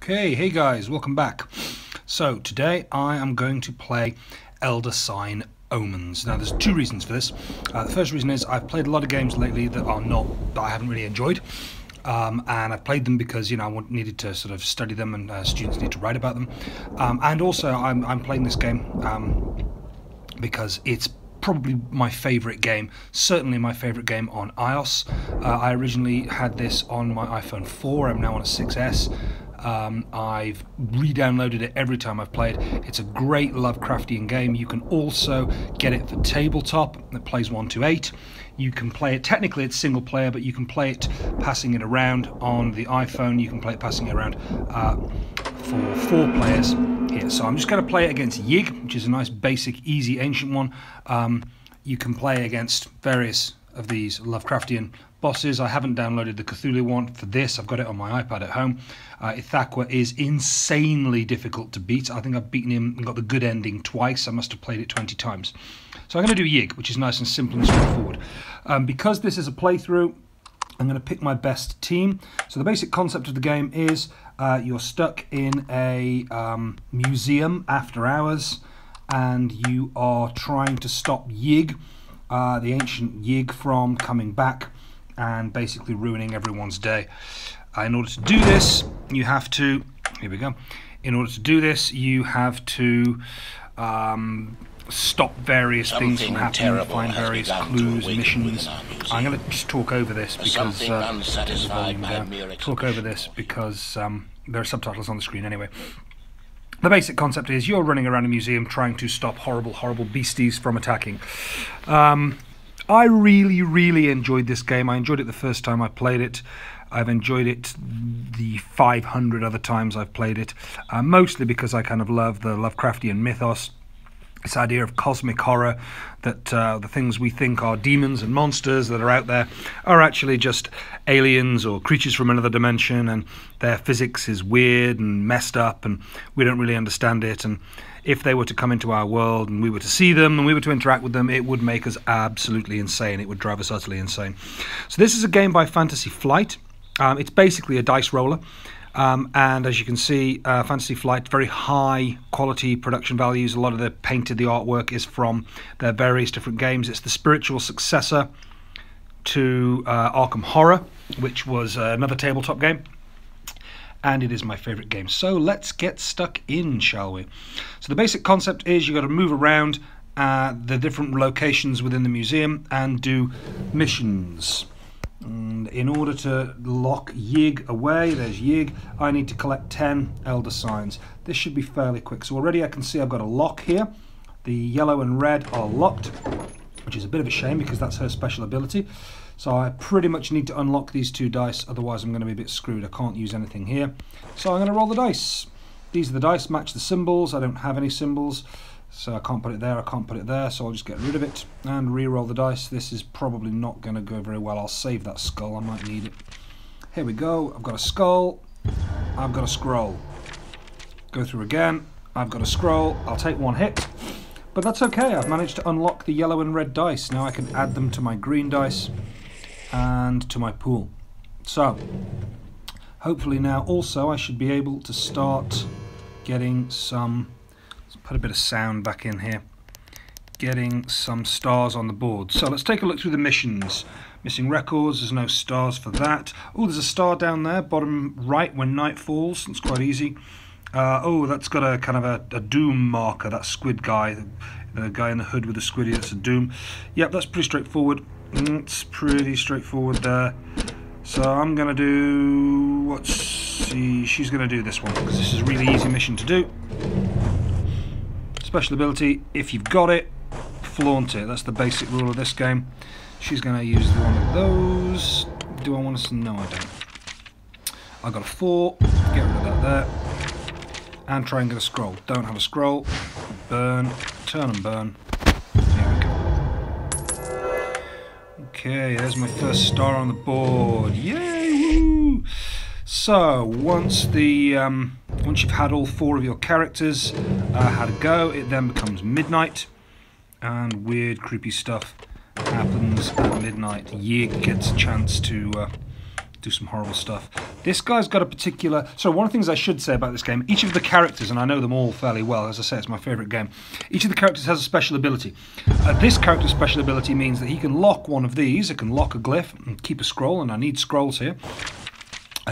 Okay, hey guys, welcome back. So today I am going to play Elder Sign Omens. Now there's two reasons for this. The first reason is I've played a lot of games lately that I haven't really enjoyed. And I've played them because I needed to sort of study them, and students need to write about them. And also I'm playing this game because it's probably my favourite game, certainly my favourite game on iOS. I originally had this on my iPhone 4, I'm now on a 6S. I've re-downloaded it every time I've played. It's a great Lovecraftian game. You can also get it for tabletop. It plays 1 to 8. You can play it, technically it's single player, but you can play it passing it around on the iPhone. You can play it passing it around for 4 players here. So I'm just going to play it against Yig, which is a nice basic easy ancient one. You can play against various of these Lovecraftian bosses. I haven't downloaded the Cthulhu one for this. I've got it on my iPad at home. Ithaqua is insanely difficult to beat. I think I've beaten him and got the good ending twice. I must have played it 20 times. So I'm going to do Yig, which is nice and simple and straightforward. Because this is a playthrough, I'm going to pick my best team. So the basic concept of the game is you're stuck in a museum after hours, and you are trying to stop Yig, the ancient Yig, from coming back and basically ruining everyone's day. In order to do this, you have to, here we go, in order to do this, you have to stop various things from happening, find various clues, missions. I'm going to just talk over this because there are subtitles on the screen anyway. The basic concept is you're running around a museum trying to stop horrible beasties from attacking. I really enjoyed this game. I enjoyed it the first time I played it. I've enjoyed it the 500 other times I've played it, mostly because I kind of love the Lovecraftian mythos. This idea of cosmic horror, that the things we think are demons and monsters that are out there are actually just aliens or creatures from another dimension, and their physics is weird and messed up and we don't really understand it, and if they were to come into our world and we were to see them and we were to interact with them, it would make us absolutely insane. It would drive us utterly insane. So this is a game by Fantasy Flight. It's basically a dice roller. And as you can see, Fantasy Flight, very high quality production values. A lot of the artwork is from their various different games. It's the spiritual successor to Arkham Horror, which was another tabletop game. And it is my favorite game. So let's get stuck in, shall we? So the basic concept is you've got to move around the different locations within the museum and do missions. And in order to lock Yig away, there's Yig, I need to collect 10 Elder Signs. This should be fairly quick. So already I can see I've got a lock here. The yellow and red are locked, which is a bit of a shame because that's her special ability. So I pretty much need to unlock these 2 dice, otherwise I'm going to be a bit screwed. I can't use anything here. So I'm going to roll the dice. These are the dice, match the symbols. I don't have any symbols, so I can't put it there, I can't put it there, so I'll just get rid of it and re-roll the dice. This is probably not going to go very well. I'll save that skull, I might need it. Here we go, I've got a skull, I've got a scroll. Go through again, I've got a scroll, I'll take 1 hit. But that's okay, I've managed to unlock the yellow and red dice. Now I can add them to my green dice and to my pool. So, hopefully now also I should be able to start getting some, let's put a bit of sound back in here, getting some stars on the board. So let's take a look through the missions. Missing records, there's no stars for that. Oh, there's a star down there, bottom right, when night falls. It's quite easy. Oh, that's got a kind of a doom marker, that squid guy, the guy in the hood with the squiddy, that's a doom. Yep, that's pretty straightforward. It's pretty straightforward there. So I'm going to do, let's see, she's going to do this one, because this is a really easy mission to do. Special ability, if you've got it, flaunt it. That's the basic rule of this game. She's going to use one of those. Do I want to? No, I don't. I've got a 4, get rid of that there. And try and get a scroll. Don't have a scroll. Burn, turn and burn. There we go. Okay, there's my first star on the board. Yay! Woo! So once you've had all 4 of your characters had a go, it then becomes midnight, and weird, creepy stuff happens at midnight. Yig gets a chance to do some horrible stuff. This guy's got a particular... So one of the things I should say about this game, each of the characters, and I know them all fairly well, as I say, it's my favourite game, each of the characters has a special ability. This character's special ability means that he can lock one of these, it can lock a glyph and keep a scroll, and I need scrolls here.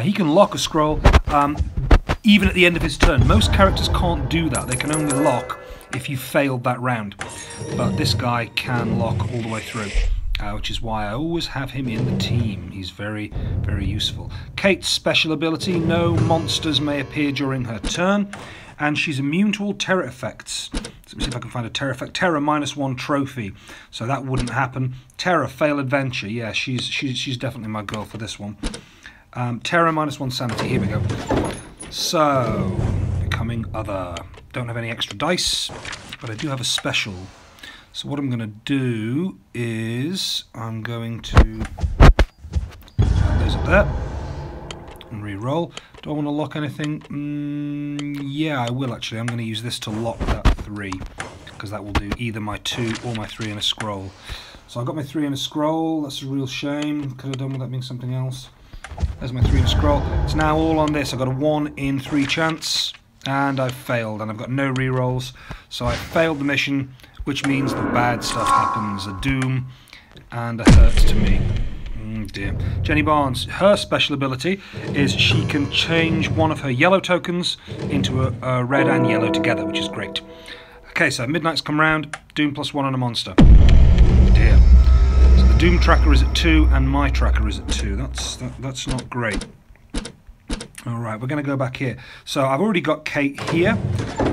He can lock a scroll even at the end of his turn. Most characters can't do that, they can only lock if you failed that round. But this guy can lock all the way through. Which is why I always have him in the team. He's very, very useful. Kate's special ability, no monsters may appear during her turn, and she's immune to all terror effects. So let me see if I can find a terror effect. Terror -1 trophy, so that wouldn't happen. Terror, fail adventure, yeah, she's definitely my girl for this one. Terror -1 sanity, here we go. So, becoming other. Don't have any extra dice, but I do have a special. So what I'm going to do is I'm going to put those up there and re-roll. Do I want to lock anything? Yeah, I will actually. I'm going to use this to lock that 3 because that will do either my 2 or my 3 in a scroll. So I've got my 3 in a scroll. That's a real shame. Could have done with that being something else. There's my 3 in a scroll. It's now all on this. I've got a 1 in 3 chance and I've failed and I've got no re-rolls. So I failed the mission, which means the bad stuff happens, a doom and a hurt to me. Dear. Jenny Barnes, her special ability is she can change one of her yellow tokens into a red and yellow together, which is great. Okay, so midnight's come round, doom +1 on a monster. Dear. So the doom tracker is at 2 and my tracker is at 2. That's not great. Alright, we're going to go back here. So I've already got Kate here,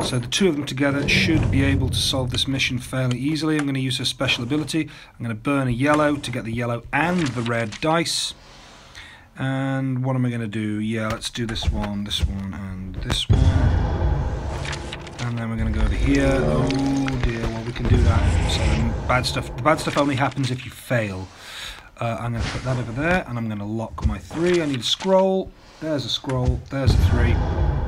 so the 2 of them together should be able to solve this mission fairly easily. I'm going to use her special ability. I'm going to burn a yellow to get the yellow and the red dice. And what am I going to do? Yeah, let's do this one, and this one. And then we're going to go over here. Oh dear, well we can do that. So the bad stuff only happens if you fail. I'm going to put that over there, and I'm going to lock my 3. I need a scroll. There's a scroll, there's a 3.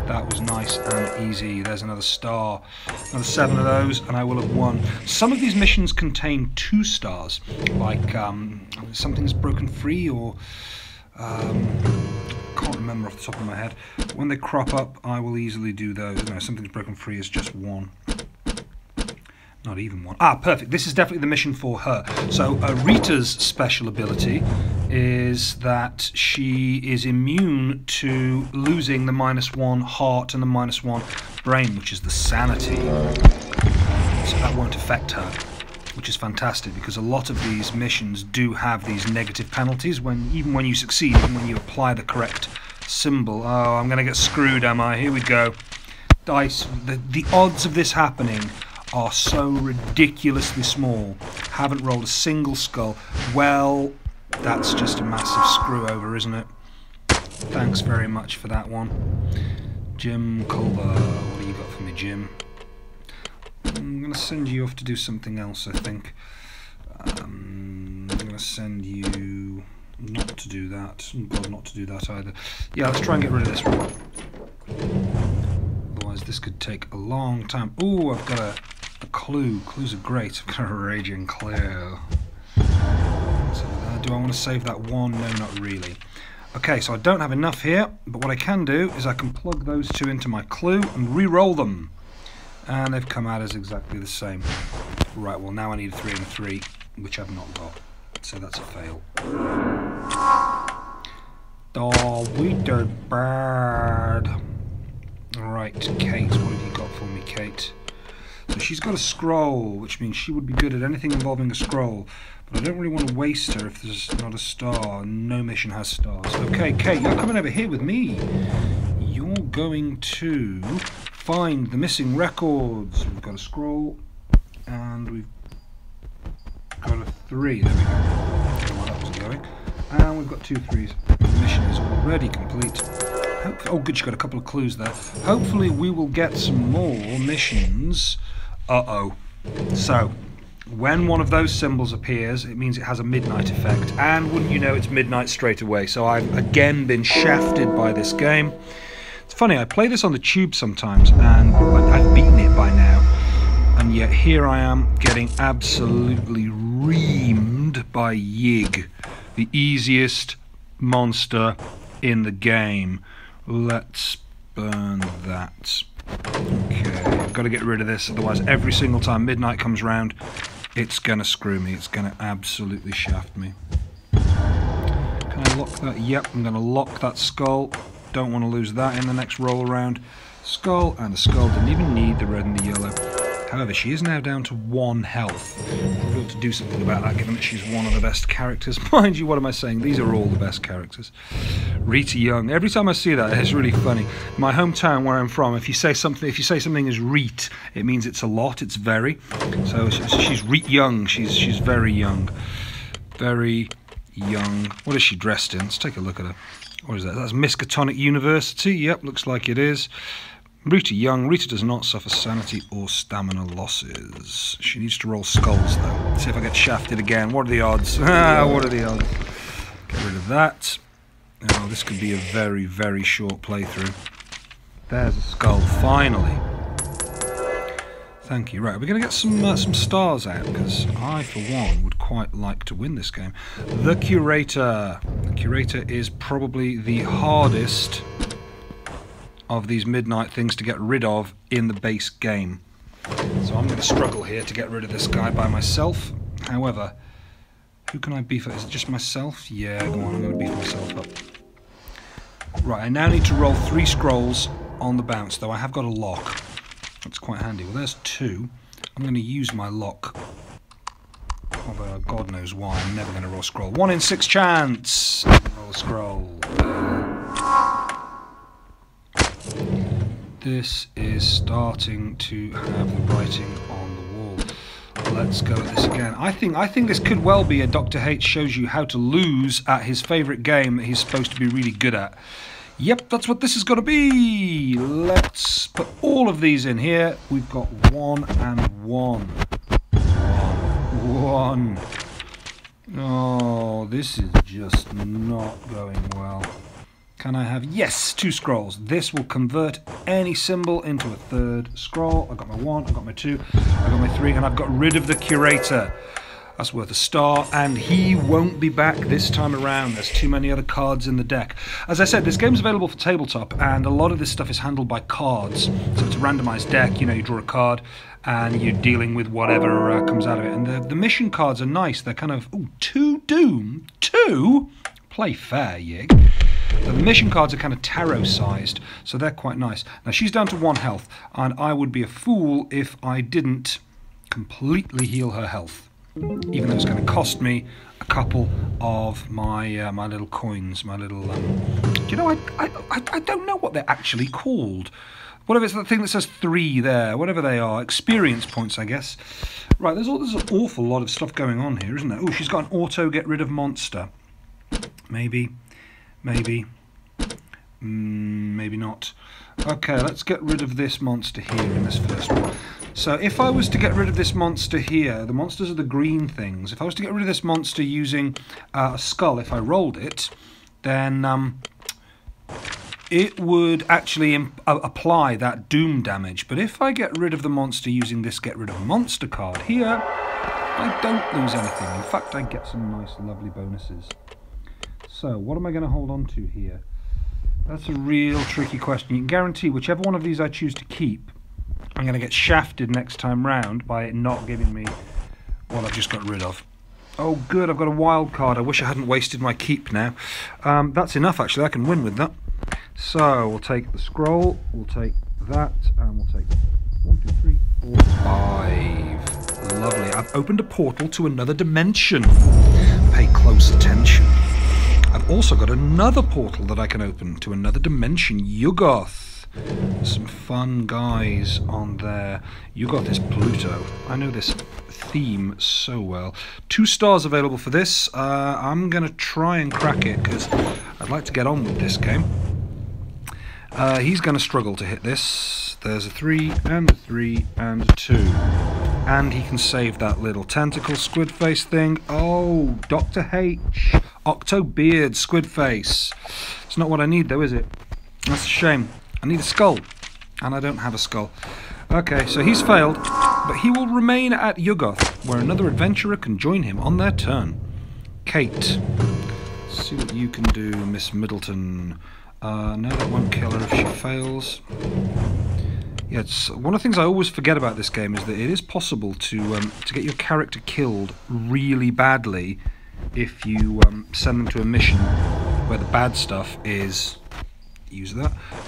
That was nice and easy. There's another star. Another 7 of those, and I will have won. Some of these missions contain 2 stars, like something's broken free, or can't remember off the top of my head. When they crop up, I will easily do those. No, something's broken free is just 1. Not even 1. Ah, perfect. This is definitely the mission for her. So Rita's special ability is that she is immune to losing the -1 heart and the -1 brain, which is the sanity. So that won't affect her, which is fantastic because a lot of these missions do have these negative penalties even when you succeed, even when you apply the correct symbol. Oh, I'm going to get screwed, am I? Here we go. Dice. The odds of this happening are so ridiculously small. Haven't rolled a single skull. Well, that's just a massive screw over, isn't it? Thanks very much for that one. Jim Culver, what do you got for me, Jim? I'm going to send you off to do something else, I think. I'm going to send you not to do that. God, not to do that either. Yeah, let's try and get rid of this one. Otherwise, this could take a long time. Ooh, I've got a clue. Clues are great. I've got a raging clue. So, do I want to save that 1? No, not really. Okay, so I don't have enough here, but what I can do is I can plug those 2 into my clue and re-roll them. And they've come out as exactly the same. Right, well now I need a 3 and a 3, which I've not got. So that's a fail. Oh, we did bad. Alright, Kate, what have you got for me, Kate? So she's got a scroll, which means she would be good at anything involving a scroll. But I don't really want to waste her if there's not a star. No mission has stars. Okay, Kate, you're coming over here with me. You're going to find the missing records. We've got a scroll, and we've got a 3. There we go. I don't know why that wasn't going. And we've got 2 3s. The mission is already complete. Oh, good, you got a couple of clues there. Hopefully we will get some more missions. Uh-oh. So, when one of those symbols appears, it means it has a midnight effect. And wouldn't you know, it's midnight straight away. So I've again been shafted by this game. It's funny, I play this on the tube sometimes, and I've beaten it by now. And yet here I am getting absolutely reamed by Yig. The easiest monster in the game. Let's burn that. Okay, I've got to get rid of this, otherwise every single time midnight comes round, it's going to screw me. It's going to absolutely shaft me. Can I lock that? Yep, I'm going to lock that skull. Don't want to lose that in the next roll around. Skull, and the skull didn't even need the red and the yellow. However, she is now down to 1 health. We'll be able to do something about that, given that she's one of the best characters. Mind you, what am I saying? These are all the best characters. Rita Young. Every time I see that, it's really funny. My hometown, where I'm from, if you say something is Reet, it means it's a lot. It's very. So she's Reet Young. She's very young. Very young. What is she dressed in? Let's take a look at her. What is that? That's Miskatonic University. Yep, looks like it is. Rita Young. Rita does not suffer sanity or stamina losses. She needs to roll skulls, though. See if I get shafted again. What are the odds? What are the odds? Get rid of that. Oh, this could be a very, very short playthrough. There's a skull, finally. Thank you. Right, we're going to get some stars out, because I, for one, would quite like to win this game. The Curator. The Curator is probably the hardest of these midnight things to get rid of in the base game. So I'm going to struggle here to get rid of this guy by myself. However, who can I beef up? Is it just myself? Yeah, go on, I'm going to beef myself up. Right, I now need to roll 3 scrolls on the bounce, though I have got a lock. That's quite handy. Well, there's 2. I'm going to use my lock. Although, God knows why, I'm never going to roll a scroll. 1 in 6 chance! Roll a scroll. This is starting to have the writing on the wall. Let's go at this again. I think this could well be a Dr. H shows you how to lose at his favourite game that he's supposed to be really good at. Yep, that's what this is going to be. Let's put all of these in here. We've got 1 and 1. 1. Oh, this is just not going well. Can I have... Yes, 2 scrolls. This will convert any symbol into a 3rd scroll. I've got my 1, I've got my 2, I've got my 3, and I've got rid of the Curator. That's worth a star, and he won't be back this time around. There's too many other cards in the deck. As I said, this game's available for tabletop, and a lot of this stuff is handled by cards. So it's a randomized deck. You know, you draw a card, and you're dealing with whatever comes out of it. And the mission cards are nice. They're kind of... Ooh, 2 Doom? 2? Play fair, Yig. The mission cards are kind of tarot-sized, so they're quite nice. Now, she's down to 1 health, and I would be a fool if I didn't completely heal her health. Even though it's going to cost me a couple of my my little coins, my little... do you know, I don't know what they're actually called. Whatever, it's the thing that says 3 there, whatever they are. Experience points, I guess. Right, there's an awful lot of stuff going on here, isn't there? Oh, she's got an auto get rid of monster. Maybe. Maybe not. Okay, let's get rid of this monster here in this first one. So if I was to get rid of this monster here, the monsters are the green things. If I was to get rid of this monster using a skull, if I rolled it, then it would actually apply that doom damage. But if I get rid of the monster using this get rid of monster card here, I don't lose anything. In fact, I get some nice, lovely bonuses. So, what am I going to hold on to here? That's a real tricky question. You can guarantee whichever one of these I choose to keep, I'm going to get shafted next time round by it not giving me what I've just got rid of. Oh, good, I've got a wild card. I wish I hadn't wasted my keep now. That's enough, actually. I can win with that. So, we'll take the scroll, we'll take that, and we'll take 1, 2, 3, 4, 5. Lovely. I've opened a portal to another dimension. Pay close attention. I've also got another portal that I can open to another dimension, Yugoth. Some fun guys on there. Yugoth is Pluto. I know this theme so well. 2 stars available for this. I'm going to try and crack it because I'd like to get on with this game. He's going to struggle to hit this. There's a 3 and a 3 and a 2. And he can save that little tentacle squid face thing. Oh, Dr. H. Octo beard squid face. It's not what I need though, is it? That's a shame. I need a skull. And I don't have a skull. Okay, so he's failed. But he will remain at Yugoth, where another adventurer can join him on their turn. Kate. Let's see what you can do, Miss Middleton. No, that won't kill her if she fails. Yeah, it's one of the things I always forget about this game is that it is possible to get your character killed really badly if you send them to a mission where the bad stuff is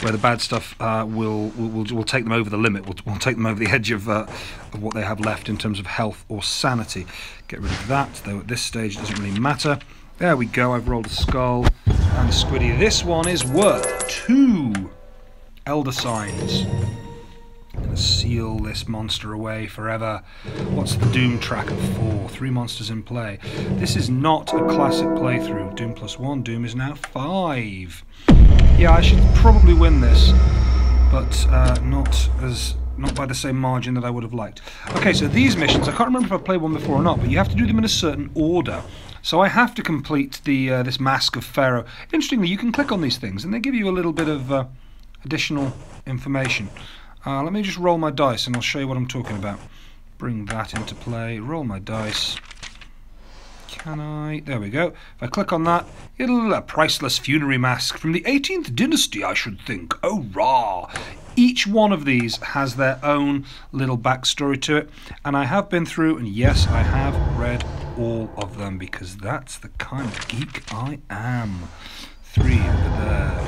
where the bad stuff will take them over the limit, will take them over the edge of what they have left in terms of health or sanity. Get rid of that, though at this stage it doesn't really matter. There we go, I've rolled a skull and a squiddy. This one is worth 2 Elder Signs. I'm going to seal this monster away forever. What's the Doom track of 4? 3 monsters in play. This is not a classic playthrough. Doom plus 1, Doom is now 5. Yeah, I should probably win this, but not by the same margin that I would have liked. Okay, so these missions, I can't remember if I played one before or not, but you have to do them in a certain order. So I have to complete the this Mask of Pharaoh. Interestingly, you can click on these things, and they give you a little bit of additional information. Let me just roll my dice, and I'll show you what I'm talking about. Bring that into play. Roll my dice. Can I? There we go. If I click on that, it'll a priceless funerary mask from the 18th dynasty, I should think. Oh, rah! Each one of these has their own little backstory to it, and I have been through, and yes, I have read all of them, because that's the kind of geek I am. 3 over there.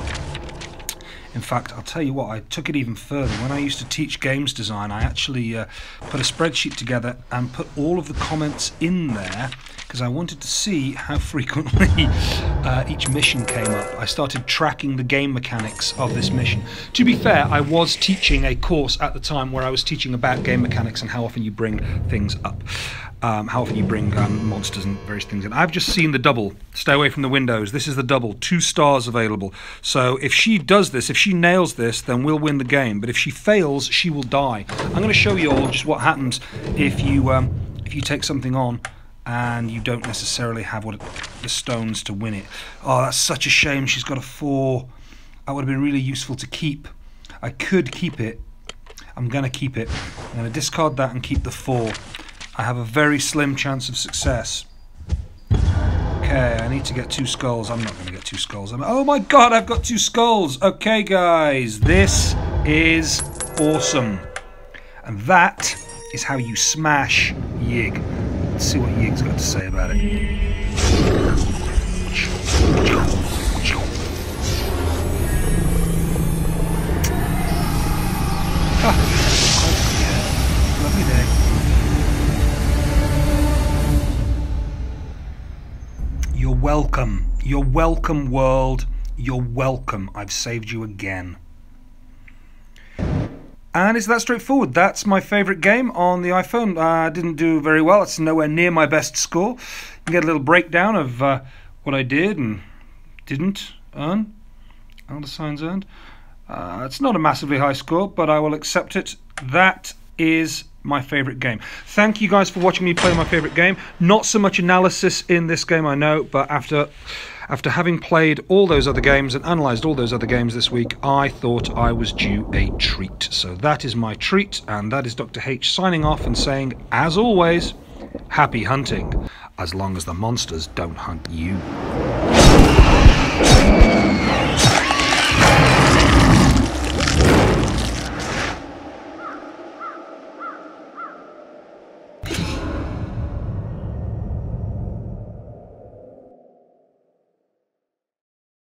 In fact, I'll tell you what, I took it even further. When I used to teach games design, I actually put a spreadsheet together and put all of the comments in there, because I wanted to see how frequently each mission came up. I started tracking the game mechanics of this mission. To be fair, I was teaching a course at the time where I was teaching about game mechanics and how often you bring things up. How often you bring monsters and various things in. I've just seen the double. Stay away from the windows. This is the double. 2 stars available. So if she does this, if she nails this, then we'll win the game. But if she fails, she will die. I'm going to show you all just what happens if you take something on and you don't necessarily have the stones to win it. Oh, that's such a shame. She's got a 4. That would have been really useful to keep. I could keep it. I'm going to keep it. I'm going to discard that and keep the 4. I have a very slim chance of success. Okay, I need to get 2 skulls. I'm not going to get 2 skulls. Oh my god, I've got 2 skulls! Okay, guys, this is awesome. And that is how you smash Yig. Let's see what Yig's got to say about it. Lovely day. You're welcome. You're welcome, world. You're welcome. I've saved you again. And it's that straightforward. That's my favourite game on the iPhone. I didn't do very well. It's nowhere near my best score. You can get a little breakdown of what I did and didn't earn. Elder Signs earned. It's not a massively high score, but I will accept it. That is my favourite game. Thank you guys for watching me play my favourite game. Not so much analysis in this game, I know, but after having played all those other games and analysed all those other games this week, I thought I was due a treat. So that is my treat, and that is Dr. H signing off and saying, as always, happy hunting, as long as the monsters don't hunt you.